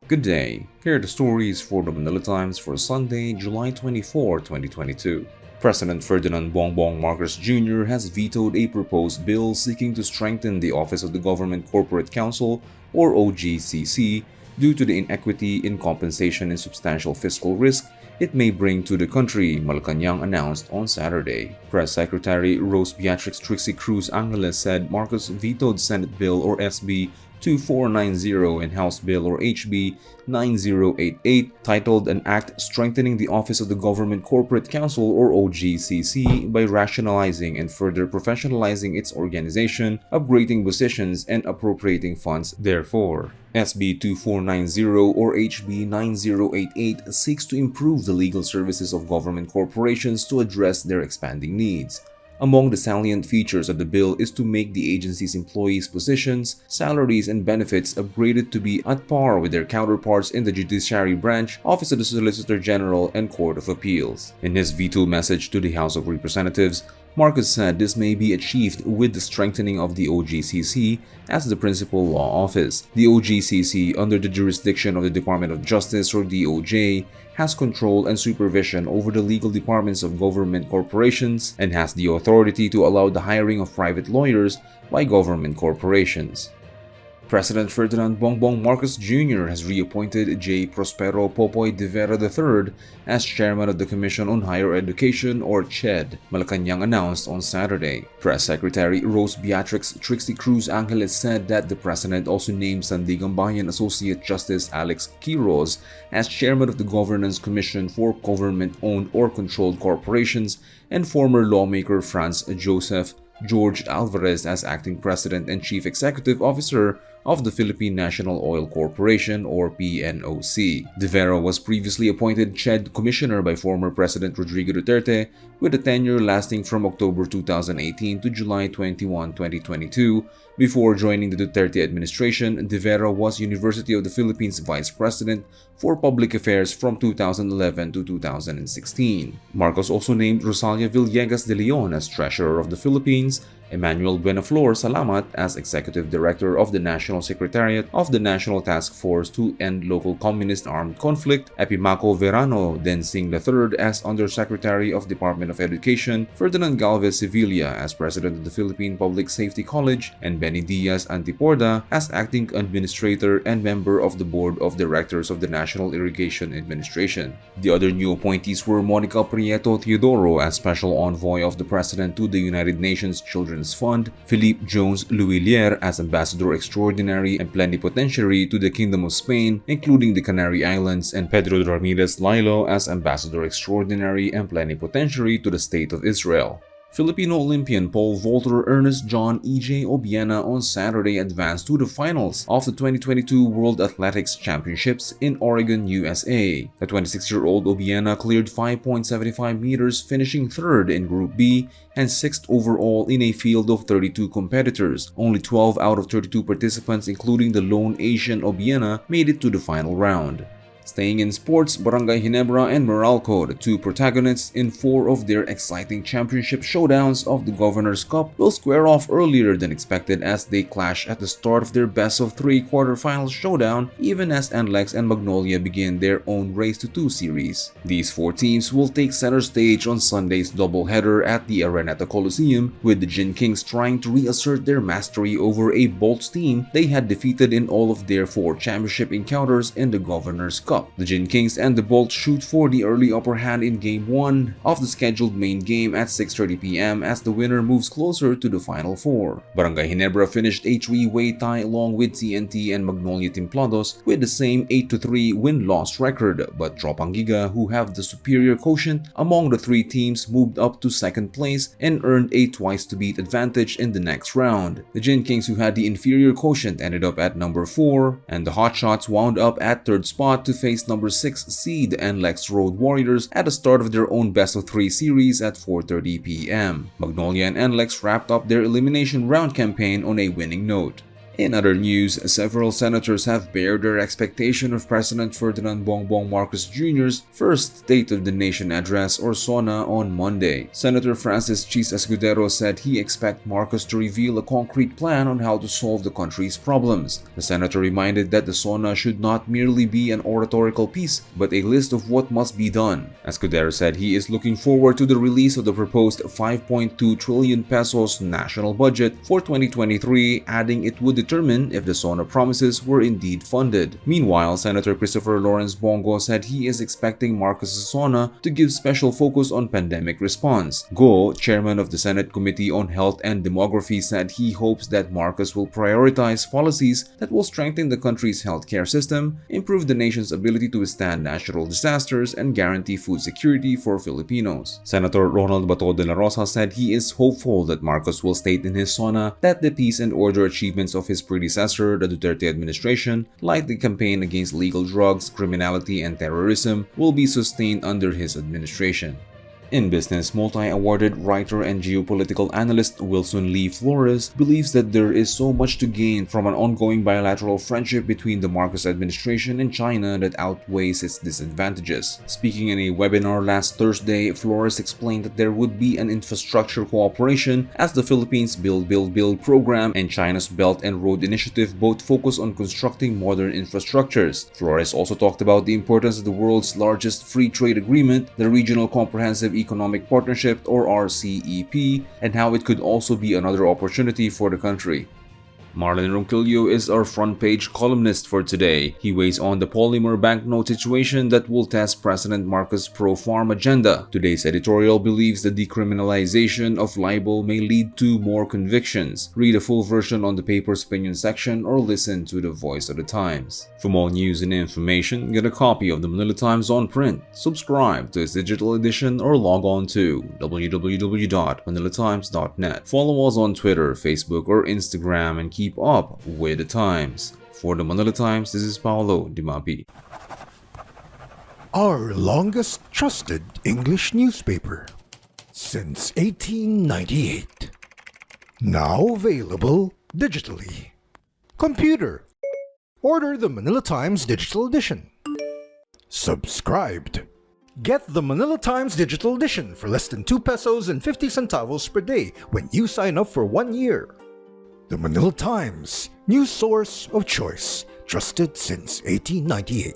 Good day. Here are the stories for the Manila Times for Sunday, July 24, 2022. President Ferdinand Bongbong Marcos Jr. has vetoed a proposed bill seeking to strengthen the Office of the Government Corporate Counsel, or OGCC, due to the inequity in compensation and substantial fiscal risk it may bring to the country, Malacanang announced on Saturday. Press Secretary Rose Beatrix Trixie Cruz Angeles said Marcos vetoed Senate Bill or SB 2490 and House Bill or HB 9088 titled An Act Strengthening the Office of the Government Corporate Counsel or OGCC by rationalizing and further professionalizing its organization, upgrading positions, and appropriating funds therefore. SB 2490 or HB 9088 seeks to improve the legal services of government corporations to address their expanding needs. Among the salient features of the bill is to make the agency's employees' positions, salaries, and benefits upgraded to be at par with their counterparts in the Judiciary Branch, Office of the Solicitor General, and Court of Appeals. In his veto message to the House of Representatives, Marcos said this may be achieved with the strengthening of the OGCC as the principal law office. The OGCC, under the jurisdiction of the Department of Justice or DOJ, has control and supervision over the legal departments of government corporations and has the authority to allow the hiring of private lawyers by government corporations. President Ferdinand Bongbong Marcos Jr. has reappointed J. Prospero Popoy de Vera III as chairman of the Commission on Higher Education or KUWTT, Malacanang announced on Saturday. Press Secretary Rose Beatrix Trixie Cruz Angeles said that the president also named Sandiganbayan Associate Justice Alex Quiroz as chairman of the Governance Commission for Government-Owned or Controlled Corporations and former lawmaker Franz Joseph George Alvarez as acting president and chief executive officer of the Philippine National Oil Corporation or PNOC. De Vera was previously appointed KUWTT commissioner by former President Rodrigo Duterte with a tenure lasting from October 2018 to July 21, 2022. Before joining the Duterte administration, De Vera was University of the Philippines Vice President for Public Affairs from 2011 to 2016. Marcos also named Rosalia Villegas de Leon as Treasurer of the Philippines, Emmanuel Buenaflor Salamat as Executive Director of the National Secretariat of the National Task Force to End Local Communist Armed Conflict, Epimaco Verano Densing III as Undersecretary of Department of Education, Ferdinand Galvez Sevilla as President of the Philippine Public Safety College, and Benny Diaz Antiporda as Acting Administrator and member of the Board of Directors of the National Irrigation Administration. The other new appointees were Monica Prieto Teodoro as Special Envoy of the President to the United Nations Children's Fund, Philippe Jones Luillier as Ambassador Extraordinary and Plenipotentiary to the Kingdom of Spain, including the Canary Islands, and Pedro Ramirez Lilo as Ambassador Extraordinary and Plenipotentiary to the State of Israel. Filipino Olympian pole vaulter Ernest John E.J. Obiena on Saturday advanced to the finals of the 2022 World Athletics Championships in Oregon, USA. The 26-year-old Obiena cleared 5.75 meters, finishing third in Group B and sixth overall in a field of 32 competitors. Only 12 out of 32 participants, including the lone Asian Obiena, made it to the final round. Staying in sports, Barangay Ginebra and Meralco, the two protagonists in 4 of their exciting championship showdowns of the Governor's Cup, will square off earlier than expected as they clash at the start of their best-of-3 quarterfinals showdown, even as NLEX and Magnolia begin their own Race to 2 series. These 4 teams will take center stage on Sunday's doubleheader at the Araneta Coliseum, with the Gin Kings trying to reassert their mastery over a Bolts team they had defeated in all of their 4 championship encounters in the Governor's Cup. The Gin Kings and the Bolts shoot for the early upper hand in Game 1 of the scheduled main game at 6:30 p.m. as the winner moves closer to the Final 4. Barangay Ginebra finished a 3-way tie along with TNT and Magnolia Templados with the same 8-3 win-loss record, but Tropangiga, who have the superior quotient among the 3 teams, moved up to second place and earned a twice-to-beat advantage in the next round. The Gin Kings, who had the inferior quotient, ended up at number 4, and the Hotshots wound up at third spot to face number 6 seed NLEX Road Warriors at the start of their own best-of-3 series at 4:30 p.m. Magnolia and NLEX wrapped up their elimination round campaign on a winning note. In other news, several senators have bared their expectation of President Ferdinand Bongbong Marcos Jr.'s first State of the Nation address or SONA on Monday. Senator Francis Chis Escudero said he expects Marcos to reveal a concrete plan on how to solve the country's problems. The senator reminded that the SONA should not merely be an oratorical piece, but a list of what must be done. Escudero said he is looking forward to the release of the proposed 5.2 trillion pesos national budget for 2023, adding it would determine if the SONA promises were indeed funded. Meanwhile, Senator Christopher Lawrence Bongo said he is expecting Marcos' SONA to give special focus on pandemic response. Go, chairman of the Senate Committee on Health and Demography, said he hopes that Marcos will prioritize policies that will strengthen the country's healthcare system, improve the nation's ability to withstand natural disasters, and guarantee food security for Filipinos. Senator Ronald Bato de la Rosa said he is hopeful that Marcos will state in his SONA that the peace and order achievements of his predecessor, the Duterte administration, like the campaign against legal drugs, criminality, and terrorism, will be sustained under his administration. In business, multi-awarded writer and geopolitical analyst Wilson Lee Flores believes that there is so much to gain from an ongoing bilateral friendship between the Marcos administration and China that outweighs its disadvantages. Speaking in a webinar last Thursday, Flores explained that there would be an infrastructure cooperation as the Philippines Build program and China's Belt and Road Initiative both focus on constructing modern infrastructures. Flores also talked about the importance of the world's largest free trade agreement, the Regional Comprehensive Economic Partnership or RCEP, and how it could also be another opportunity for the country. Marlon Ronquillo is our front page columnist for today. He weighs on the polymer banknote situation that will test President Marcos' pro-farm agenda. Today's editorial believes the decriminalization of libel may lead to more convictions. Read a full version on the paper's opinion section or listen to the Voice of the Times. For more news and information, get a copy of the Manila Times on print, subscribe to its digital edition, or log on to www.manilatimes.net. Follow us on Twitter, Facebook, or Instagram and keep up with the times. For the Manila Times, this is Paolo Dimapi. Our longest trusted English newspaper since 1898. Now available digitally. Computer. Order the Manila Times Digital Edition. Subscribed. Get the Manila Times Digital Edition for less than 2 pesos and 50 centavos per day when you sign up for 1 year. The Manila Times, news source of choice, trusted since 1898.